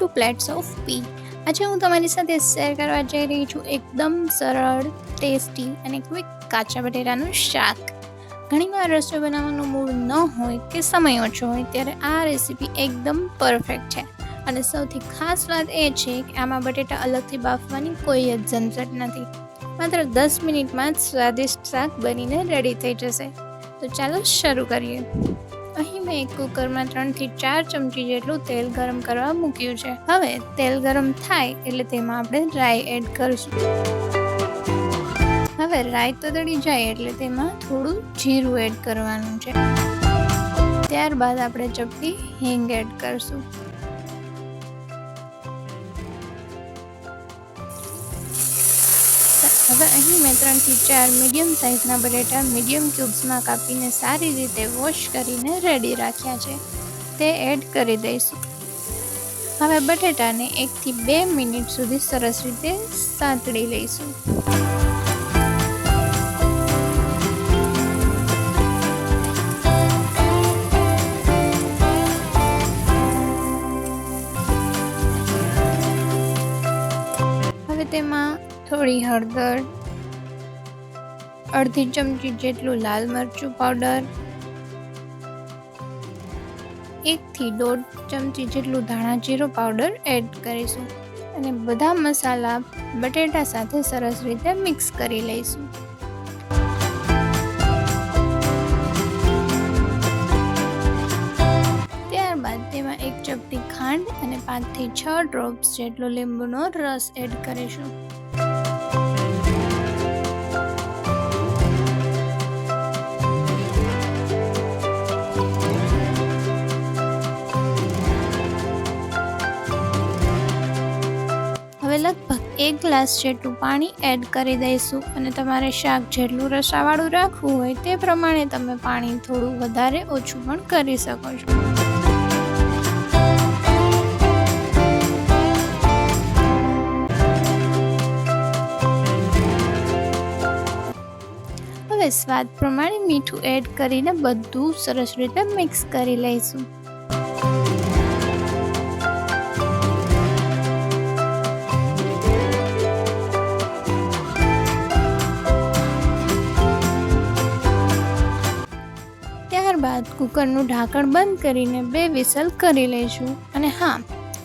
Two plates of પી. આજે હું તમારી સાથે શેર કરવા જઈ રહી છું એકદમ સરળ, ટેસ્ટી અને ક્વિક કાચા બટેટાનું શાક. ઘણીવાર રસોઈ બનાવવાનો મૂડ ન હોય કે સમય ઓછો હોય ત્યારે આ રેસીપી એકદમ પરફેક્ટ છે. અને સૌથી ખાસ વાત એ છે કે આમાં બટેટા અલગથી બાફવાની કોઈ જ ઝંઝટ નથી. માત્ર 10 મિનિટમાં જ સ્વાદિષ્ટ શાક બનીને રેડી થઈ જશે. તો ચાલો શરૂ કરીએ. અહીં મેં એક કુકરમાં 3 થી 4 ચમચી જેટલું તેલ ગરમ કરવા મૂક્યું છે. હવે તેલ ગરમ થાય એટલે તેમાં આપણે રાઈ એડ કરીશું. હવે રાઈ તતડી જાય એટલે તેમાં થોડું જીરું એડ કરવાનું છે. ત્યારબાદ આપણે ચપટી હિંગ એડ કરીશું. હવે અહીં મેં 3 થી 4 મીડિયમ સાઇઝના બટેટા મીડિયમ ક્યુબ્સમાં કાપીને સારી રીતે વોશ કરીને રેડી રાખ્યા છે. તે એડ કરી દઈશું. હવે બટેટાને 1 થી 2 મિનિટ સુધી સરસ રીતે સાંતળી લઈશું. હવે તેમાં થોડી હળદર, અડધી ચમચી જેટલું લાલ મરચું પાવડર, 1 થી 1.5 ચમચી જેટલું ધાણા જીરું પાવડર એડ કરીશું અને બધા મસાલા બટેટા સાથે સરસ રીતે મિક્સ કરી લઈશું. ત્યારબાદ તેમાં 1 ચપટી ખાંડ અને 5 થી 6 ડ્રોપ્સ જેટલો લીંબુનો રસ એડ કરીશું. હવે લગભગ 1 ગ્લાસ જેટલું પાણી એડ કરી દઈશું અને તમારે શાક જેટલું રસાવાળું રાખવું હોય તે પ્રમાણે તમે પાણી થોડું વધારે ઓછું પણ કરી શકો છો. હવે સ્વાદ પ્રમાણે મીઠું એડ કરીને બધું સરસ રીતે મિક્સ કરી લઈશું. ત્યારબાદ કુકરનું ઢાંકણ બંધ કરીને 2 વિસલ કરી લઈશું. અને હા,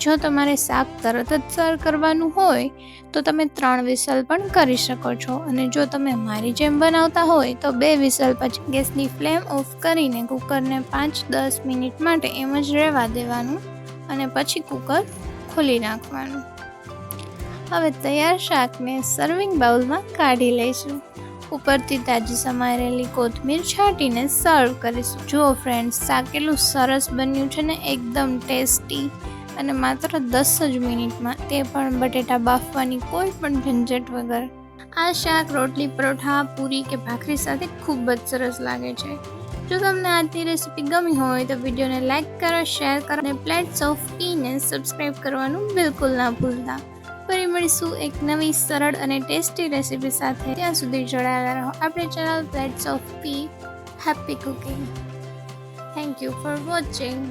જો તમારે શાક તરત જ સર્વ કરવાનું હોય તો તમે 3 વિસલ પણ કરી શકો છો. અને જો તમે મારી જેમ બનાવતા હોય તો 2 વિસલ પછી ગેસની ફ્લેમ ઓફ કરીને કુકરને 5-10 મિનિટ માટે એમ જ રહેવા દેવાનું અને પછી કુકર ખોલી નાખવાનું. હવે તૈયાર શાકને સર્વિંગ બાઉલમાં કાઢી લઈશું. ઉપરથી તાજી સમારેલી કોથમીર છાંટીને સર્વ કરીશું. જુઓ ફ્રેન્ડ્સ, શાક કેટલું સરસ બન્યું છે ને, એકદમ ટેસ્ટી. અને માત્ર 10 જ મિનિટમાં, તે પણ બટેટા બાફવાની કોઈ પણ ઝંઝટ વગર. આ શાક રોટલી, પરોઠા, પૂરી કે ભાખરી સાથે ખૂબ જ સરસ લાગે છે. જો તમને આજની રેસીપી ગમી હોય તો વિડીયોને લાઇક કરો, શેર કરો અને પ્લેટ્સ ઓફ પીને સબસ્ક્રાઈબ કરવાનું બિલકુલ ના ભૂલતા. ફરી મળીશું એક નવી સરળ અને ટેસ્ટી રેસીપી સાથે. ત્યાં સુધી જોડાયેલા રહો આપણે channel plates of P. Happy cooking. Thank you for watching.